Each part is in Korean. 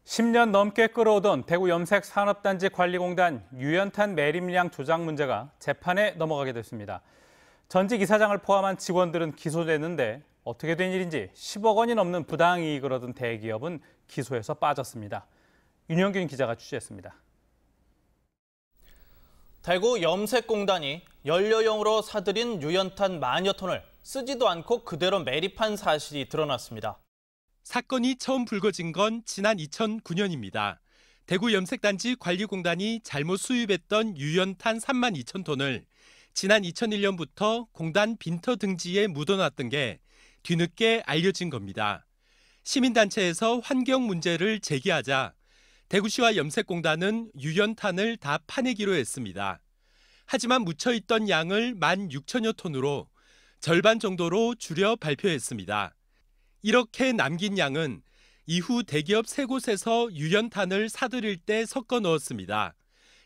10년 넘게 끌어오던 대구 염색산업단지 관리공단 유연탄 매립량 조작 문제가 재판에 넘어가게 됐습니다. 전직 이사장을 포함한 직원들은 기소됐는데 어떻게 된 일인지 10억 원이 넘는 부당이익을 얻은 대기업은 기소에서 빠졌습니다. 윤영균 기자가 취재했습니다. 대구 염색공단이 연료용으로 사들인 유연탄 만여 톤을 쓰지도 않고 그대로 매립한 사실이 드러났습니다. 사건이 처음 불거진 건 지난 2009년입니다. 대구 염색단지 관리공단이 잘못 수입했던 유연탄 3만 2천 톤을 지난 2001년부터 공단 빈터 등지에 묻어놨던 게 뒤늦게 알려진 겁니다. 시민단체에서 환경 문제를 제기하자 대구시와 염색공단은 유연탄을 다 파내기로 했습니다. 하지만 묻혀있던 양을 16,000여 톤으로 절반 정도로 줄여 발표했습니다. 이렇게 남긴 양은 이후 대기업 3곳에서 유연탄을 사들일 때 섞어 넣었습니다.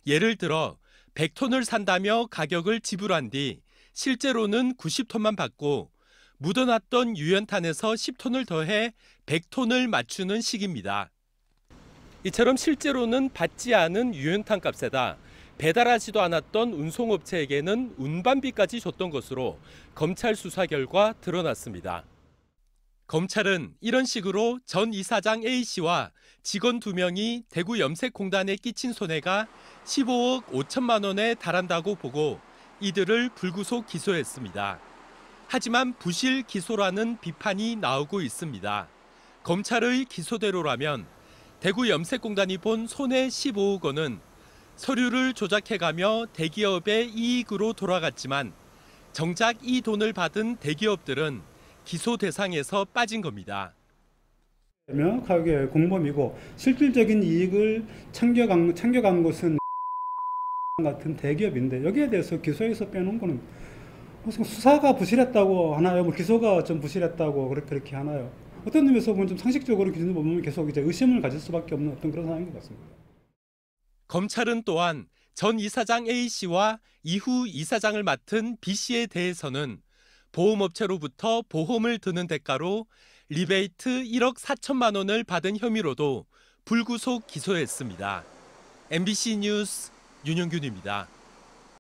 예를 들어 100톤을 산다며 가격을 지불한 뒤 실제로는 90톤만 받고 묻어놨던 유연탄에서 10톤을 더해 100톤을 맞추는 식입니다. 이처럼 실제로는 받지 않은 유연탄 값에다 배달하지도 않았던 운송업체에게는 운반비까지 줬던 것으로 검찰 수사 결과 드러났습니다. 검찰은 이런 식으로 전 이사장 A씨와 직원 2명이 대구 염색공단에 끼친 손해가 15억 5천만 원에 달한다고 보고 이들을 불구속 기소했습니다. 하지만 부실 기소라는 비판이 나오고 있습니다. 검찰의 기소대로라면 대구 염색공단이 본 손해 15억 원은 서류를 조작해가며 대기업의 이익으로 돌아갔지만 정작 이 돈을 받은 대기업들은 기소 대상에서 빠진 겁니다. 명확하게 공범이고 실질적인 이익을 챙겨간 것은 같은 대기업인데 여기에 대해서 기소에서 빼놓은 거는 무슨 수사가 부실했다고 하나요? 뭐 기소가 좀 부실했다고 그렇게 하나요? 어떤 의미에서 보면 좀 상식적으로 기준을 보면 계속 이제 의심을 가질 수밖에 없는 어떤 그런 상황인 것 같습니다. 검찰은 또한 전 이사장 A씨와 이후 이사장을 맡은 B씨에 대해서는 보험업체로부터 보험을 드는 대가로 리베이트 1억 4천만 원을 받은 혐의로도 불구속 기소했습니다. MBC 뉴스 윤영균입니다.